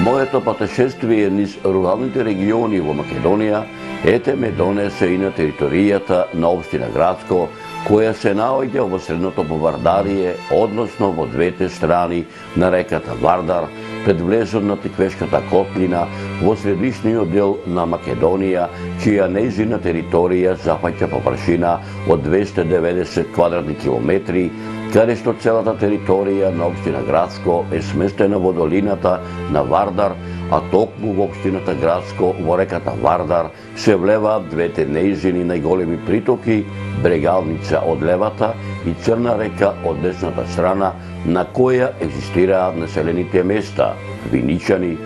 Моето патешествие низ руралните региони во Македонија ете ме донесе и на територијата на општина Грацко, која се наоѓа во средното Вардарие, односно во двете страни на реката Вардар, пред влезот на Тиквешката котлина во средишниот дел на Македонија, чија нејзина територија зафаќа површина од 290 квадратни километри, каде што целата територија на општина Грацко е сместена во долината на Вардар, а токму во општината Грацко во реката Вардар се влеваат двете нејзини најголеми притоки, Брегалница од левата и Црна река од десната страна, на која екзистираат населените места Виничани,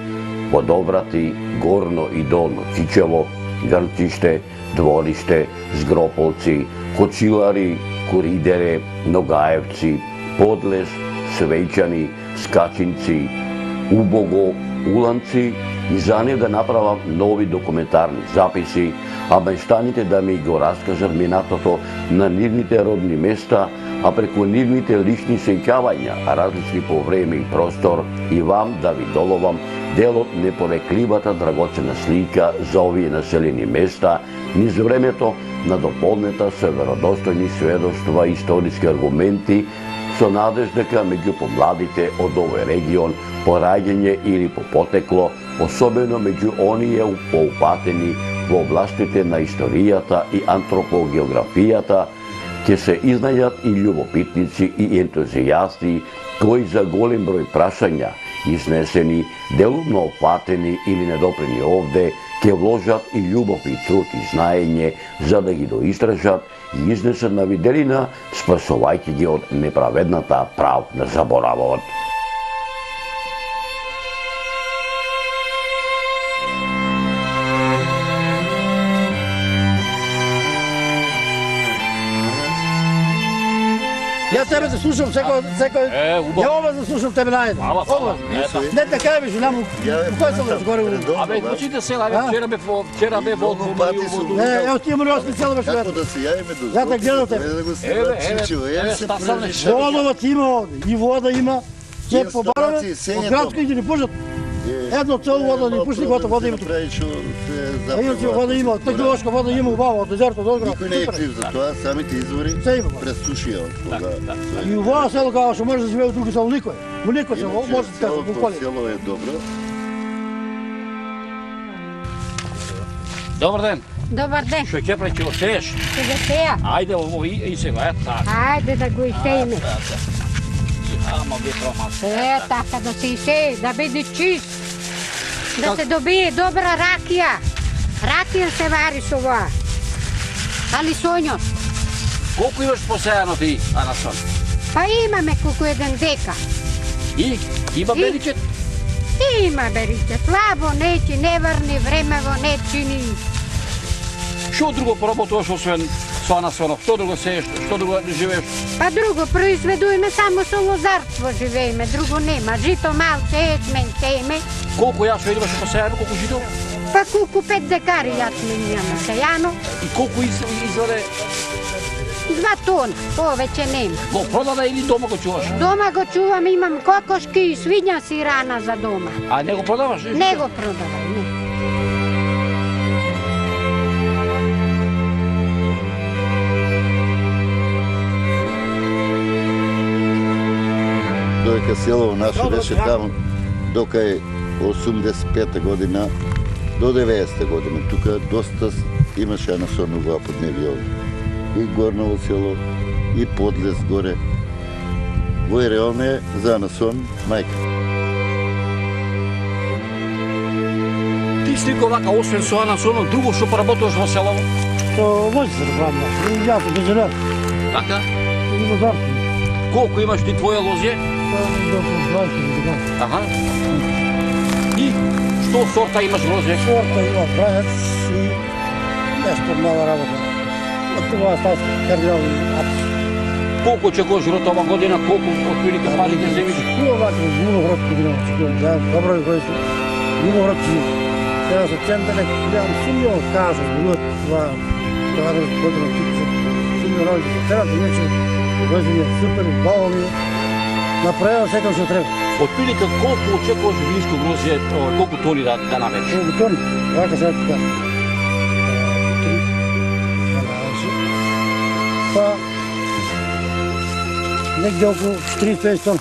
Водоврати, Горно и Долно Чичево, Грчиште, Двориште, Згрополци, Кочилари, Коридере, Ногаевци, Подлес, Свејчани, Скачинци, Убого, Уланци, и за не да направам нови документарни записи, а мештаните да ми го раскажат минатото на нивните родни места, а преку нивните лични сеќавања, различни по време и простор, и вам да ви доловам дел од непорекливата драгоцена слика за овие населени места, низ времето на дополнета со веродостојни сведоштва и историски аргументи, со надеж дека меѓу помладите од овој регион по раѓање или по потекло, особено меѓу оние поупатени во областите на историјата и антропогеографијата, ќе се изнајдат и љубопитници и ентузијасти кои за голем број прашања, изнесени, делумно опатени или недопрени овде, ќе вложат и љубов и труд и знаење за да ги доистражат и изнесат на виделина, спасувајќи ги од неправедната прав на заборавот. Ја тебе да слушам секој. Ја ова да слушам тебе најде. Ова. Не те кажеш, нему. Кој се разговори? Абе, почите села, вчера бе во Ево ти му специјално беше. Како да се јавиме до. Ја те гледам тебе. Да го се Водова ти има овде, и вода има. Ќе побараме, од градско и ни пушат. Едно цело вода ни пушти, готово вода има тука. Иначе вода има, технолошка вода има убава, од дезертот, од град. Никој не е крив за тоа, самите извори пресушија од кога. И во село као што може да живее тука само никој. Во никој се може да каже во коле. Село е добро. Добар ден. Добар ден. Што ќе прави, ќе сееш? Ќе го сеја. Ајде ово и сега, така. Ајде да го изсееме. Ама ветрома. Така да се изсее, да биде чист. Да се добие добра ракија. Ракија се вари со ова. Али сонјот. Колку имаш посејано ти, Анасон? Па имаме колку еден дека. И има беричет? Има беричет. Слабо нечи, неврни, времево не чини. Што друго поработуваш освен со Анасонов? Што друго сееш? Што друго живееш? Па друго произведуваме, само со лозарство живееме, друго нема. Жито малце, ечмен сееме. Колку јашо имаш посејано, колку жито? Па колку 5 декари јачмен имаме сејано. И колку изоде? 2 тона, повеќе нема. Го продаде или дома го чуваш? Дома го чувам, имам кокошки и свиња сирана за дома. А не го продаваш? Не го продавај, не. Додека село наше беше таму, дока е 85 година до 90 година. Тука доста имаше Анасонова подневи овде. И Горново село, и Подлес горе. Вој реално е за Анасон мајка. Ти слика вака, освен со Анасонов, друго што поработуваш во село? Што вози се рабам, и јато пензионер. Така? И лозарство. Колку имаш ти твоја лозје? До 20 година. Аха. И што сорта имаш лозје? Сорта има брајац и нешто мала работа. Од това стас кардинал и апс. Колку очекуваш од ова година, колку отприлика пари ќе земиш? Вака, виноград година очекувам. Да, добро и кој се. Виноград ќе сега со центарек, гледам сумјо кажа, това да година типа сумјо ради. Сега да вече Возим е супер, баво ми е. Направено секој што треба. Otprilike koliko očekuješ vinsko grozdje, koliko toni da nabereš? Колку тони? Вака сега ти кажам. 3, 12, па негде околу 40-50 тона.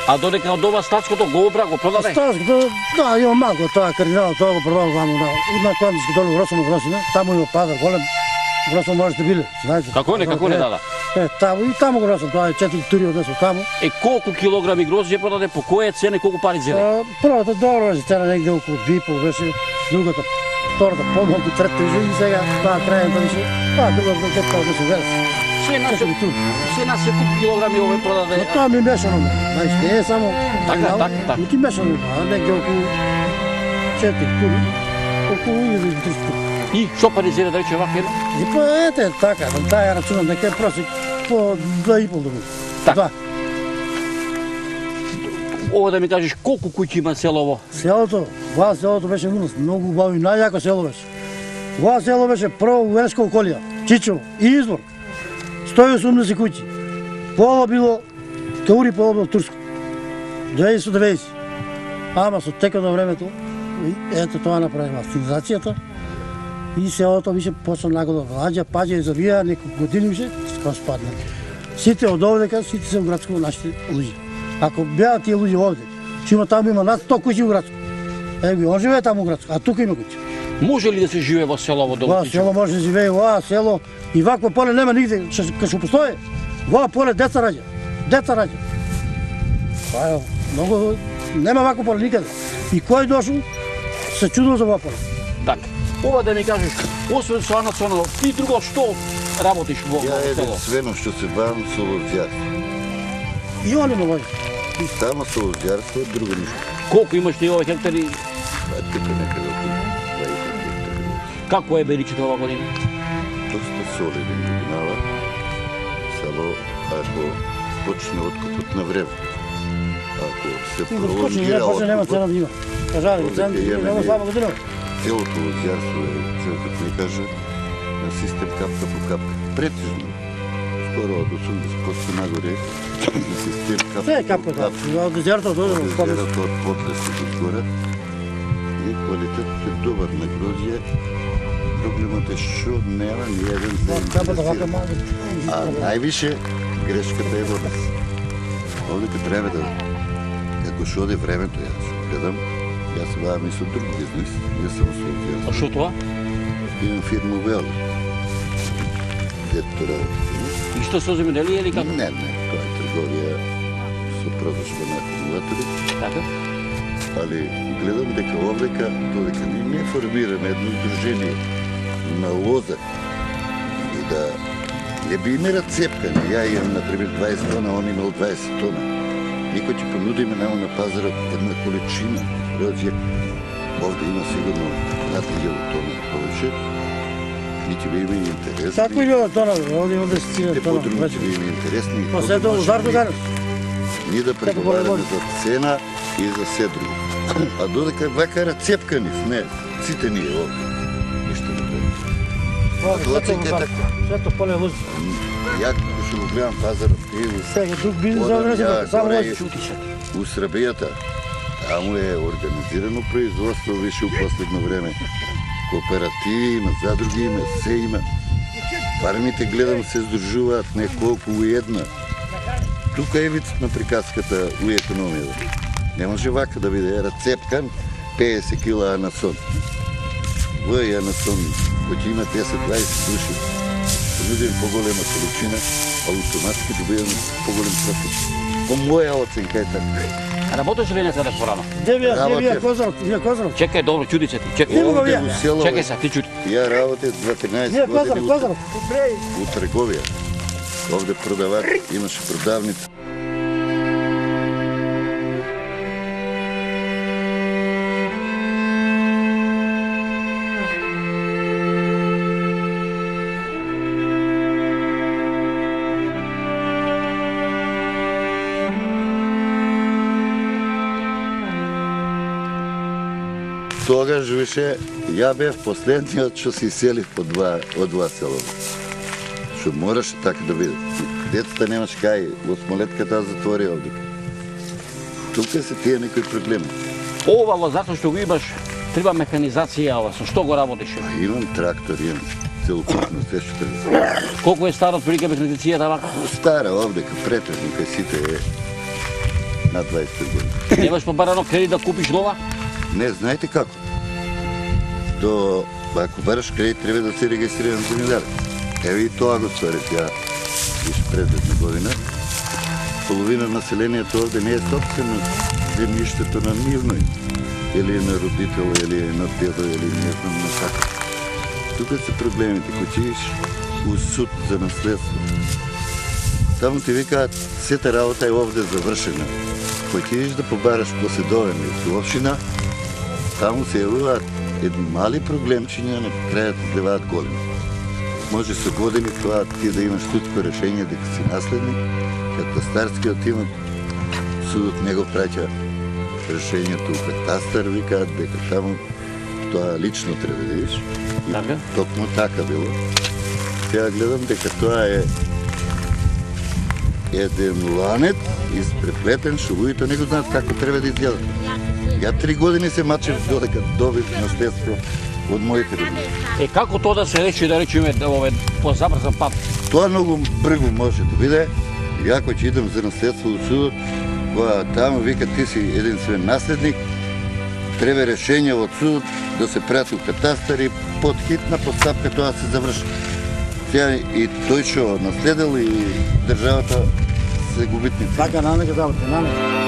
А додека од ова статското го обра, го продаде? Старското, да, има малко тоа кардинал, тоа го продавам само на една кладнички долу во Росомо Гросина, таму има пазар голем. Гросомо можете биле, знаете. Како не, да. Таму и таму го носам, тоа е 4 тури однесо таму. Колку килограми грозде продаде, по која цена и колку пари зеле? Првата добра беше цена негде околу 2,5 беше, другата, втората помалку, третата и сега тоа крајната беше, тоа другата тепка беше верс. Се на секуп килограми овој продаде. Тоа ми мешано, знаеш, не е само Така. Ми мешано, негде околу 4 тури, околу 1300. И што пари зеле да рече вака? И па ете така, таа ја рачунам дека е просек по 2,5 да биде. Така. Ова да ми кажеш колку куќи има селово? Селото, ова селото беше многу убаво и најјако село беше. Ова село беше прво военска околија, Чичево и Извор. 180 куќи. Пола било Каури, пола било турско. 290. Ама со текот на времето, ето тоа направила цивилизацијата и селото беше почна нагода владја, паѓа и завија, неколку години беше, како спадна. Сите од овдека, сите се у градско нашите луѓе. Ако беа тие луѓе овде, че има таму има над 100 куќи у градско. Еви, он живее таму у градско, а тука има куќи. Може ли да се живее во селово долу Ова село може да живее, ова село и вакво поле нема нигде, кога што постои. Ова поле деца раѓа. Деца раѓа. Тоа е многу нема вакво поле никаде. И кој дошол се чудува за ова поле. Така. Ова да ми кажеш, освен со Анационо, ти друго што работиш во Ја еден село? свено што се бавам со лозјарство. И они ме војат. И само со лозјарство, друго ништо. Колку имаш ти овој хектари? Па тука некаде околу 20 хектари. Како е беричето ова година? Доста солиден годинава. Само ако почне откупот на време. Ако се И го скочи, пролонгира после нема цена откупот, да има. Кажали, цена Овдека имаме нема слаба година. целото лозјарство е, како ми кажа, на систем капка по капка. Претежно. Скоро од 80% нагоре на систем капка Се е по капка, капка. од дезерто дојде Од во скопје. дезерото од подлесно до згора. И квалитетот е добар на гроздје. Проблемот е што нема ни еден Капата вака заинтересиран. малку. А највише грешката е во нас. Овдека треба да, како што оде времето, јас гледам, јас се бавам и со друг бизнес, не само со А лозјарство. што тоа? Имам фирма Велдер. Дето работи. И што со земјоделие или како? Не, тоа е трговија со продажба на акумулатори, Така. али гледам дека овдека, додека ние не формираме едно издружение на лоза и да не би имера цепкане. Ја имам, например, 20 тона, он имал 20 тона. Никој ќе понудиме намо на пазарот една количина гроздје. Овде има сигурно над 1000 тона повеќе. И ќе би има интересни. Како и било тона, овде има 10 Те тона. подруги ќе би има интересни. Па се до Лозарко данес. Ние да преговараме може. за цена и за се друго. А додека вака рацепкани, не, сите ние овде. Ништо не треба. Ова тоа сето е така. Сето поле луѓе. Ја како што го гледам пазарот и Сега друг бизнес Одам овде не ја се само горе луѓе. у Србијата, таму е организирано производство више у последно време. Кооперативи има, задруги има, се има. Фармите гледам се сдружуваат неколку у една. Тука е вицот на приказката у економијата. Не може вака да биде рацепкан 50 кила анасон. Во анасон, кој ќе има 10-20 души, понудим поголема количина, автоматски добивам поголем профит. По моја оценка е така. Работиш ли некаде порано? Девија Работев. Козаров, вие Козаров. Чекај, добро, чуди се ти. Чекај. Нема го Овде вија. во село, Чекај се, ти чуди. ја работев Вие 12 Козаров, години Козаров. у трговија. Овде продавач, имаше продавница. Тогаш више, ја бев последниот што се иселив од два село. Што мораше така да биде. Децата немаш кај, осмолетката затвори овде. тука се тие некои проблеми. Ова затоа што го имаш, треба механизација, ова, со што го работиш? Имам трактор, имам целокупно се што треба. Колку е старот прилика механизацијата вака? Стара овде, кај претежника сите е на 20 години. Немаш побарано кредит да купиш нова? Не, знаете како? Ако бараш кредит, треба да се регистрирам земјодар. Еве и тоа го сторив ја пред една година. Половина населението овде не е собствено земјиштето на нивно или на родител, или на дедо, или не знам на како. Тука се проблемите, кои чииш у суд за наследство. Само ти викаат, сета работа е овде завршена. Кој ќе да побараш поседоване со општина, таму се јавуваат едни мали проблемчиња, на крајот излеваат големи. Може со години тоа ти да имаш судско решение дека си наследник, катастарскиот имот, судот него праќа решението у катастар, викаат дека таму тоа лично треба да видиш. Така? Токму така било. Сега гледам дека тоа е еден ланет испреплетен, што луѓето не го знаат како треба да изгледа. Ја 3 години се мачев додека добив наследство од моите родители. Како тоа да се реши, да речеме, по забрзан пат? Тоа многу брзо може да биде. Ја кој ќе идам за наследство до судот, кога таму вика ти си единствен наследник, треба решение од судот да се прати у катастар и под хитна постапка тоа се заврши. Сега и тој што наследил и државата се губитници. Така намека работа, намека.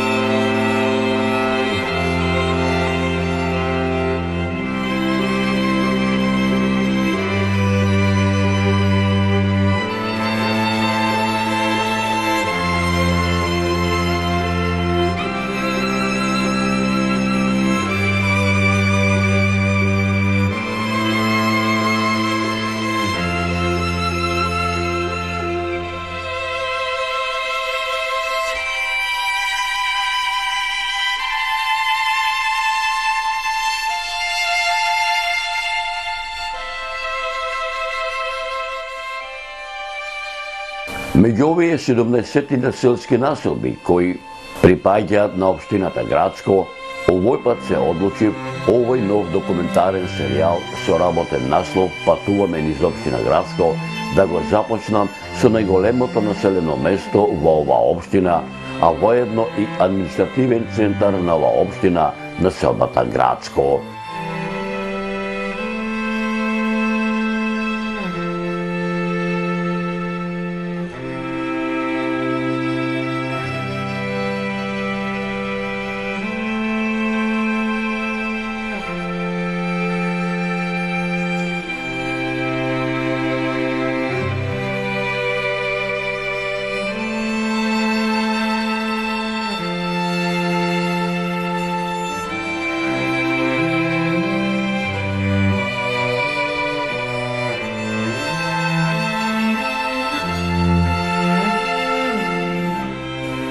Меѓу овие 70 населски населби кои припаѓаат на општината Грацко, овој пат се одлучив овој нов документарен серијал со работен наслов "Патуваме низ општина Грацко" да го започнам со најголемото населено место во оваа општина, а воедно и административен центар на оваа општина, населбата Грацко.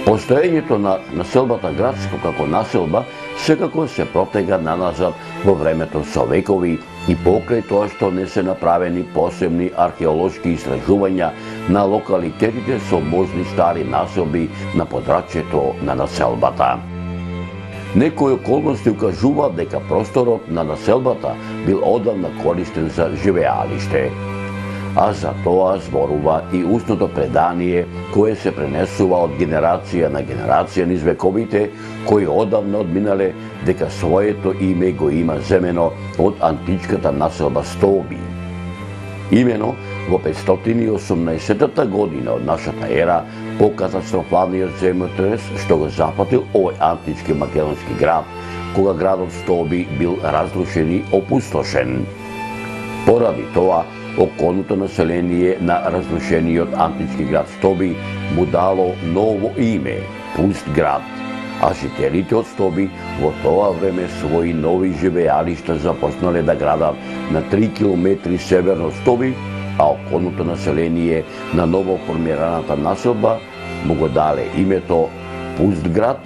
Постоењето на населбата Грацко како населба секако се протега наназад во времето со векови и покрај тоа што не се направени посебни археолошки истражувања на локалитетите со можни стари населби на подрачјето на населбата. Некои околности укажуваат дека просторот на населбата бил одамна користен за живеалиште. А за тоа зборува и устното предание кое се пренесува од генерација на генерација низ вековите, кои одавна одминале дека своето име го има земено од античката населба Стоби. Имено во 518 година од нашата ера, по катастрофалниот земјотрес што го запатил овој антички македонски град, кога градот Стоби бил разрушен и опустошен. Поради тоа, околното население на разрушениот антички град Стоби му дало ново име – Пуст град, а жителите од Стоби во тоа време своји нови живеалишта започнале да градат на 3 километри северно Стоби, а околното население на ново формираната населба му го дале името Пуст град,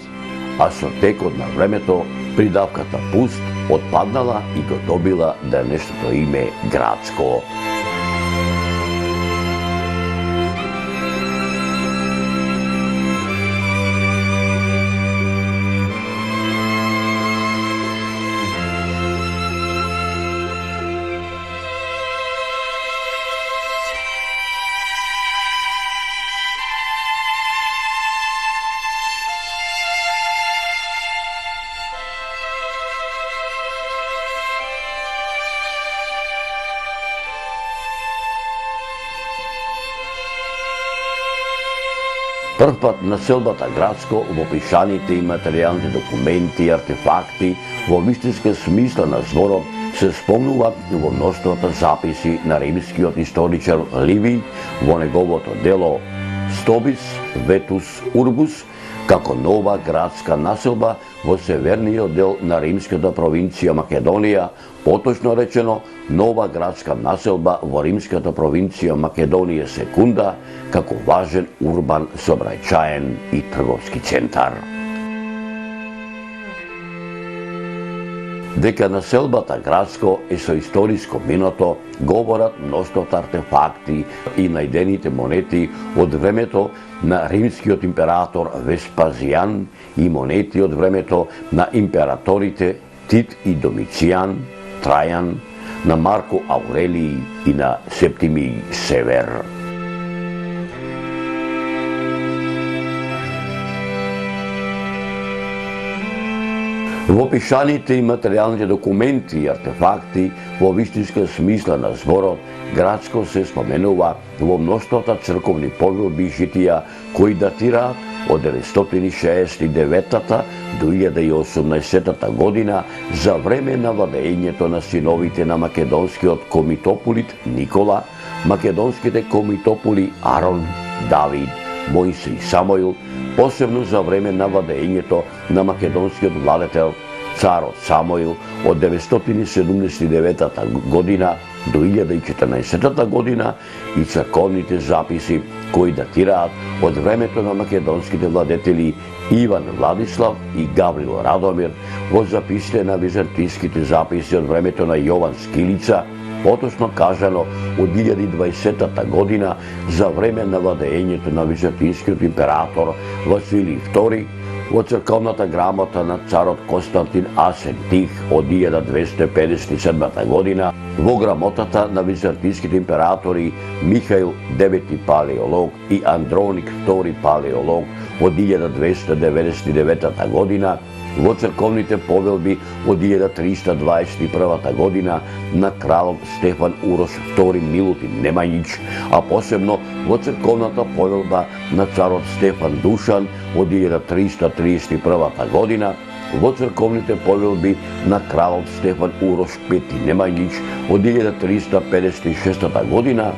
а со текот на времето придавката Пуст отпаднала и го добила денешното име Грацко. Првпат населбата Градско во пишаните и материјалните документи и артефакти во вистинска смисла на зборот се спомнуваат во мноштвата записи на римскиот историчар Ливий во неговото дело Стобис Ветус Урбус како нова градска населба во северниот дел на римската провинција Македонија, поточно речено нова градска населба во римската провинција Македонија Секунда, како важен урбан сообраќаен и трговски центар. Дека населбата Градско е со историско миното, говорат мноштвото артефакти и најдените монети од времето на римскиот император Веспазијан и монети од времето на императорите Тит и Домицијан, Трајан, на Марко Аурелиј и на Септимиј Север. Во пишаните и материјалните документи и артефакти во вистинска смисла на зборот, Градско се споменува во мноштвото црковни повелби и житија кои датираат од 969 до 1018 година за време на владеењето на синовите на македонскиот комитополит Никола, македонските комитополи Арон, Давид, Мојсе и Самоил, посебно за време на владеењето на македонскиот владетел царот Самоил од 979 година до 1014 година и црковните записи кои датираат од времето на македонските владетели Иван Владислав и Гаврил Радомир во записите на византиските записи од времето на Јован Скилица, поточно кажано од 1020 година за време на владеењето на византискиот император Василий II, во црковната грамота на царот Константин Асен Тих од 1257 година, во грамотата на византиските императори Михаил IX Палеолог и Андроник II Палеолог од 1299 година, во црковните повелби од 1321 година на кралот Стефан Урош II Милутин Немањич, а посебно во црковната повелба на царот Стефан Душан од 1331 година, во црковните повелби на кралот Стефан Урош V Немањич од 1356 година,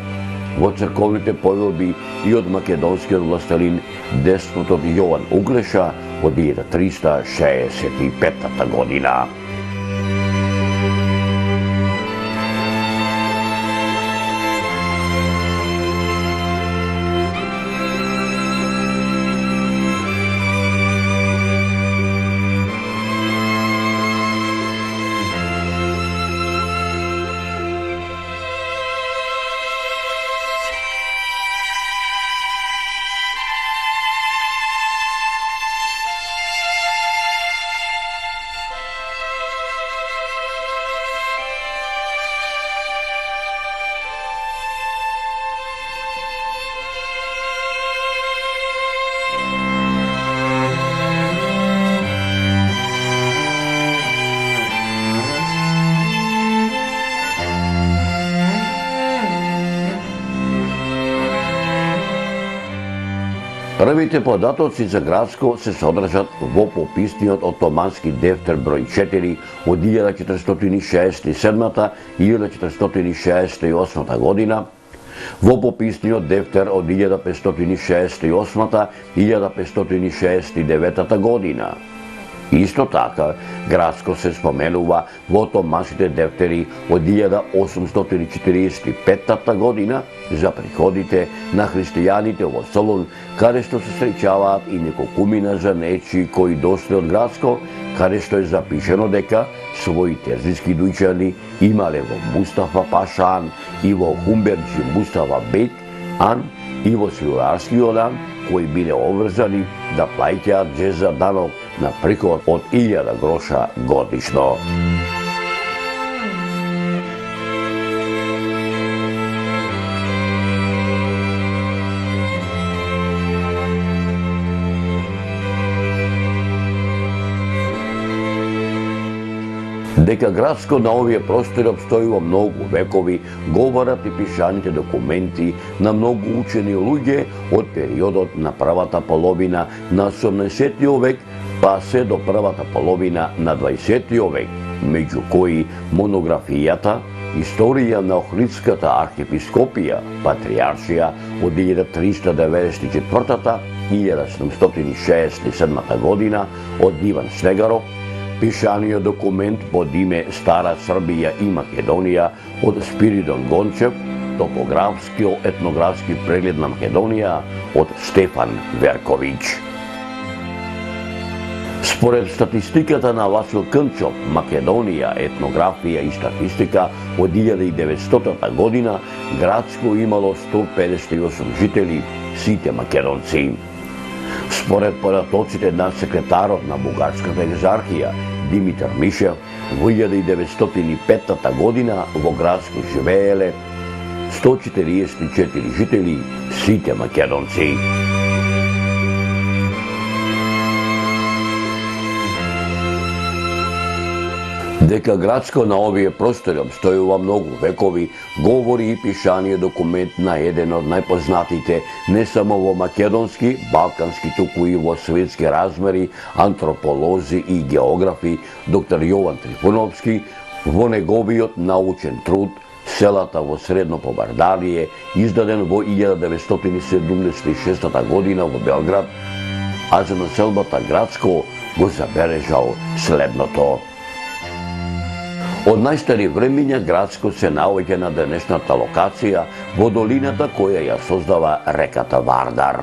во црковните повелби и од македонскиот властелин деспотот Јован Углеша од 1365 година. Првите податоци за Градско се содржат во пописниот оттомански дефтер број 4 од 1467 и 1468 година, во пописниот дефтер од 1568 и 1569 година. Исто така, Градско се споменува во оттоманските дефтери од 1845 година за приходите на христијаните во Солун, каде што се среќаваат и неколкумина занечи кои дошле од Градско, каде што е запишено дека своји терзински дуќани имале во Мустафа Пашан и во Хумберџи Мустафа Бек Ан и во Свиларскиот ан, кои биле обврзани да плаќаат џеза данок на приход од 1000 гроша годишно. Дека градско на овие простори обстојува многу векови, говорат и пишаните документи на многу учени луѓе од периодот на првата половина на 18 век па се до првата половина на 20 век, меѓу кои монографијата Историја на Охридската архиепископија, патриаршија од 1394 и 1767 година од Иван Снегаров, пишаниот документ под име Стара Србија и Македонија од Спиридон Гончев, топографско-етнографски преглед на Македонија од Стефан Верковиќ. Според статистиката на Васил Кънчов, Македонија, етнографија и статистика од 1900 година, градско имало 158 жители, сите македонци. Според податоците на секретарот на Бугарската екзархија, Димитар Мишев, во 1905 година во градско живееле 144 жители, сите македонци. Дека градско на овие простори обстојува многу векови, говори и пишаниот документ на еден од најпознатите не само во македонски, балкански, туку и во светски размери антрополози и географи доктор Јован Трифуновски во неговиот научен труд Селата во Средно Побардарие, издаден во 1976 година во Белград, а за населбата градско го забележал следното. Од најстари времиња градско се наоѓа на денешната локација во долината која ја создава реката Вардар.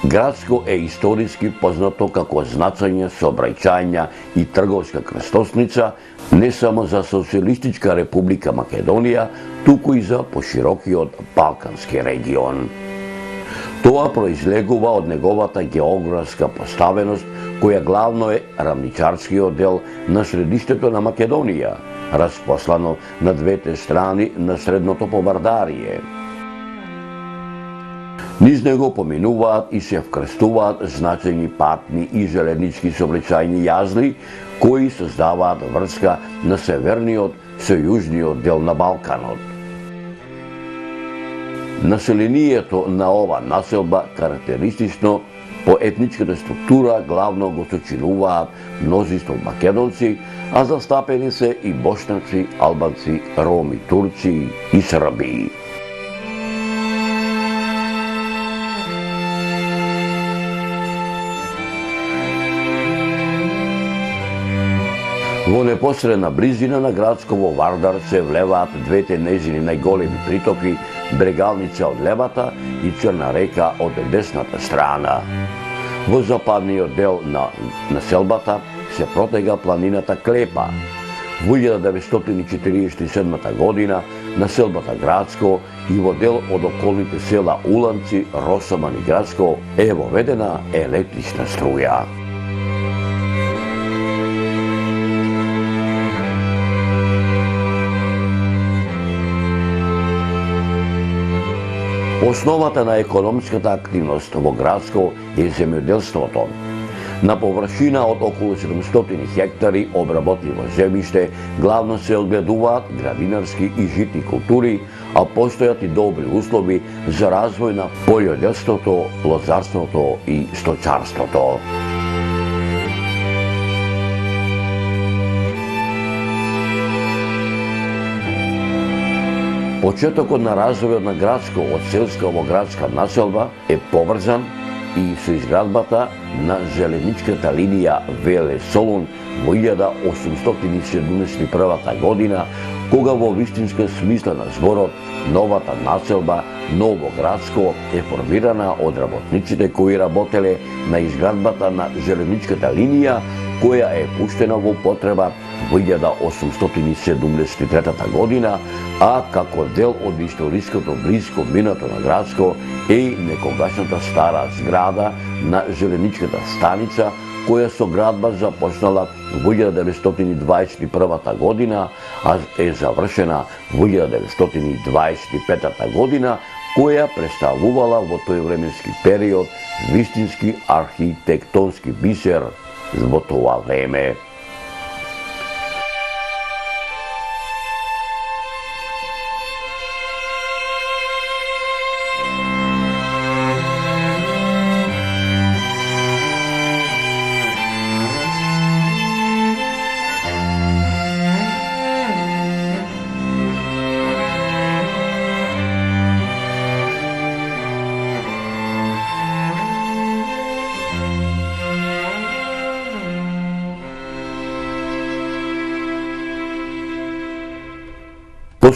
Градско е историски познато како значање сообраќајна и трговска крстосница не само за Социјалистичка република Македонија, туку и за поширокиот Балкански регион. Тоа произлегува од неговата географска поставеност, која главно е рамничарскиот дел на средиштето на Македонија, распослано на двете страни на Средното Побардарие. Низ него поминуваат и се вкрстуваат значајни патни и железнички сообраќајни јазли, кои создаваат врска на северниот со јужниот дел на Балканот. Населението на ова населба карактеристично по етничката структура главно го сочинуваат мнозинство македонци, а застапени се и бошнаци, албанци, роми, турци и срби. Во непосредна близина на градско во Вардар се влеваат двете незини најголеми притоки, Брегалница од левата и Црна река од десната страна. Во западниот дел на населбата се протега планината Клепа. Во 1947 година населбата Градско и во дел од околните села Уланци, Росоман и Градско е воведена електрична струја. Основата на економската активност во Градско е земјоделството. На површина од околу 700 хектари обработливо земјиште главно се одгледуваат градинарски и житни култури, а постојат и добри услови за развој на пољоделството, лозарството и сточарството. Почетокот на развојот на Градско од селска во градска населба е поврзан и со изградбата на железничката линија Веле-Солун во 1871 година, кога во вистинска смисла на зборот новата населба Ново Градско е формирана од работниците кои работеле на изградбата на железничката линија, која е пуштена во употреба во 1873 година, а како дел од историското блиско минато на Градско е и некогашната стара зграда на железничката станица, која со градба започнала во 1921 година, а е завршена во 1925 година, која представувала во тој временски период вистински архитектонски бисер во тоа време.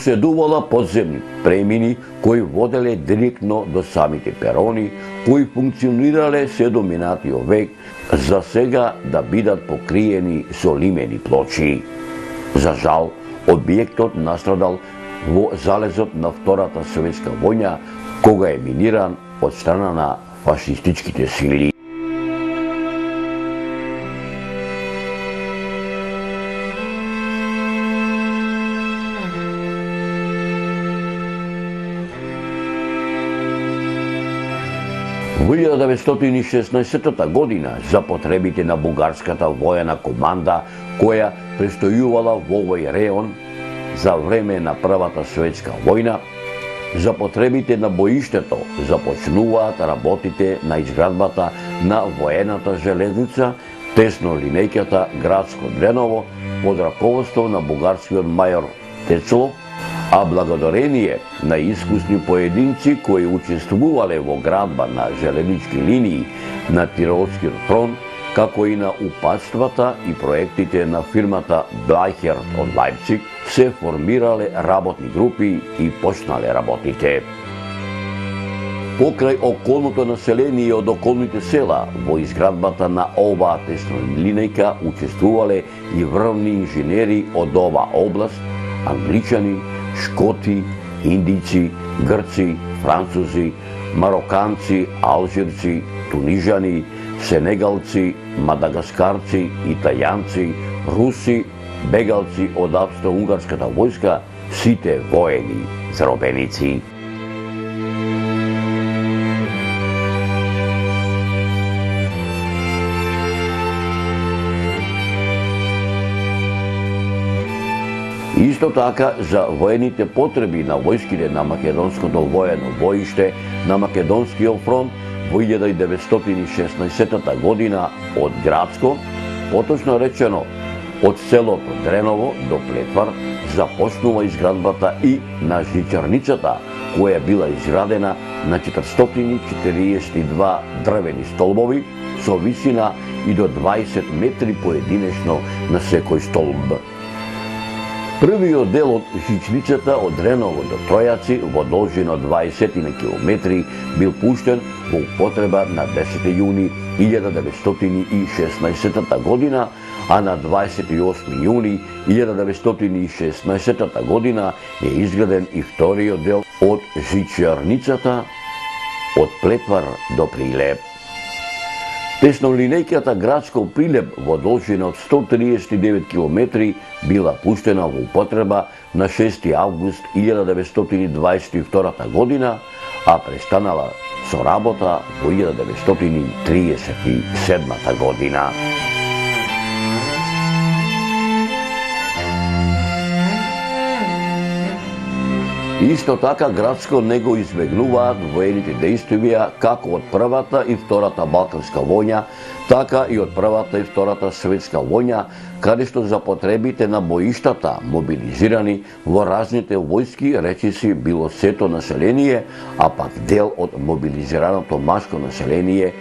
поседувала подземни премини кои воделе директно до самите перони, кои функционирале се до минатиот век, за сега да бидат покриени со лимени плочи. За жал, објектот настрадал во залезот на Втората светска војна, кога е миниран од страна на фашистичките сили. Во 1916 година, за потребите на бугарската воена команда, која престојувала во овој реон за време на Првата светска војна, за потребите на боиштето започнуваат работите на изградбата на воената железница тесно линејката Градско Дреново под раководство на бугарскиот мајор Тецлов, а благодарение на искусни поединци кои учествувале во градба на железнички линии на Тиролскиот фронт, како и на упатствата и проектите на фирмата Блайхер од Лајпциг, се формирале работни групи и почнале работите. Покрај околното население од околните села, во изградбата на оваа тесна линејка учествувале и врвни инженери од оваа област, англичани, шкоти, индици, грци, французи, мароканци, алжирци, тунижани, сенегалци, мадагаскарци, италијанци, руси, бегалци од австро-унгарската војска, сите воени заробеници. Исто така, за воените потреби на војските на Македонското воено боиште на Македонскиот фронт во 1916 година од Градско, поточно речено од селото Дреново до Плетвар, започнува изградбата и на жичарницата, која била изградена на 442 дрвени столбови со висина и до 20 метри поединечно на секој столб. Првиот дел од жичницата од Дреново до Тројаци во должина 20 километри бил пуштен во употреба на 10 јуни 1916 година, а на 28 јуни 1916 година е изграден и вториот дел од жичарницата од Плетвар до Прилеп. Теснолинејката Градско Прилеп во должина од 139 километри била пуштена во употреба на 6 август 1922 година, а престанала со работа во 1937 година. Исто така Градско не го избегнуваат воените дејствија како од Првата и Втората Балканска војна, така и од Првата и Втората светска војна, каде што за потребите на боиштата, мобилизирани во разните војски, речиси било сето население, а пак дел од мобилизираното машко население,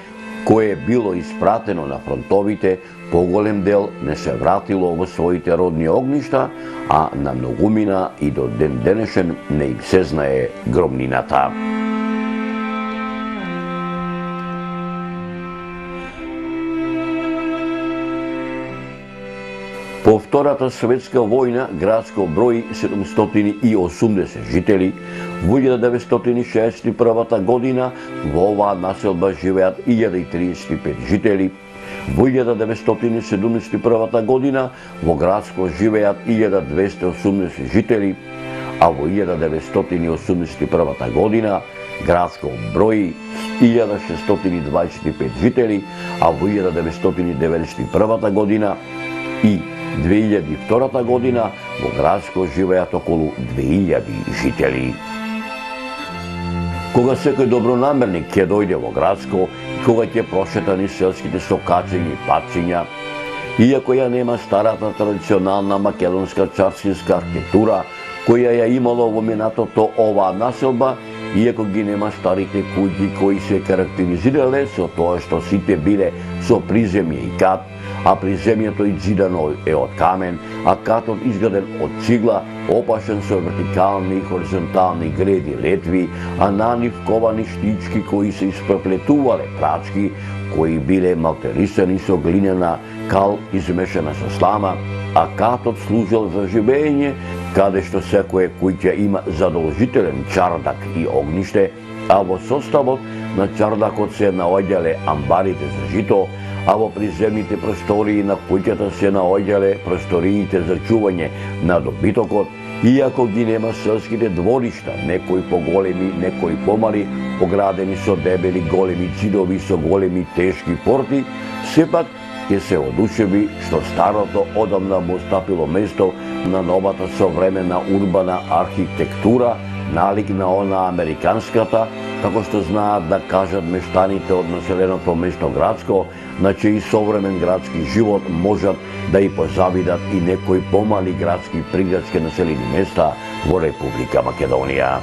кое било испратено на фронтовите, поголем дел не се вратило во своите родни огништа, а на многумина и до ден денешен не им се знае громнината. По Втората светска војна Градско брои 780 жители. Во 1961 година во оваа населба живеат 1035 жители. Во 1971 година во Градско живеат 1280 жители, а во 1981 година Градско брои 1625 жители, а во 1991 година и 2002 година во Градско живеат околу 2000 жители. Кога секој добронамерник ќе дојде во Градско, кога ќе прошета низ селските сокачиња и патчиња, иако ја нема старата традиционална македонска царскинска архитектура, која ја имало во минатото оваа населба, иако ги нема старите куќи кои се карактеризирале со тоа што сите биле со приземје и кат, а приземјето изидано е од камен, а катот изграден од цигла, опашен со вертикални и хоризонтални греди летви, а на нив ковани штички кои се испреплетувале прачки, кои биле малтерисани со глинена кал измешана со слама, а катот служел за живење, каде што секое куќа има задолжителен чардак и огниште, а во составот на чардакот се наоѓале амбарите за жито, а во приземните простории на куќата се наоѓале просториите за чување на добитокот, иако ги нема селските дворишта, некои поголеми, некои помали, оградени со дебели големи ѕидови со големи тешки порти, сепак ќе се одушеви што старото одамна му стапило место на новата современа урбана архитектура, налик на она американската, како што знаат да кажат мештаните од населеното место Грацко, на чиј современ градски живот можат да и позавидат и некои помали градски приградски населени места во Република Македонија.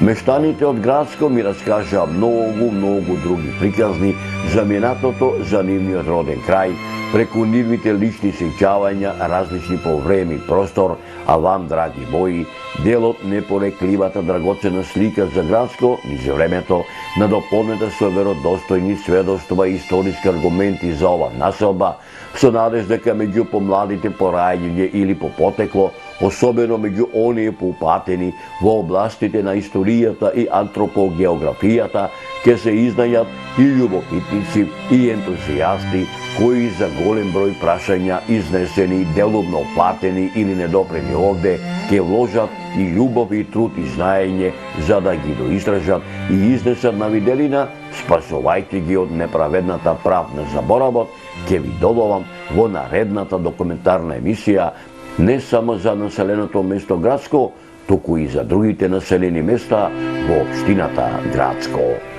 Мештаните од Грацко ми раскажаа многу други приказни за минатото за нивниот роден крај, преку нивните лични сеќавања, различни по време и простор, а вам, драги мои, делот непорекливата драгоцена слика за Грацко низ времето, надополнета со веродостојни сведоштва и историски аргументи за ова населба, со надеж дека меѓу помладите по раѓање или по потекло, особено меѓу оние поупатени во областите на историјата и антропогеографијата, ќе се изнајат и љубопитници и ентузијасти кои за голем број прашања изнесени, делумно оплатени или недопрени овде, ќе вложат и љубов и труд и знаење за да ги доистражат и изнесат на виделина, спасувајќи ги од неправедната правна заборавот, ќе ви добавам во наредната документарна емисија не само за населеното место Грацко, туку и за другите населени места во општината Грацко.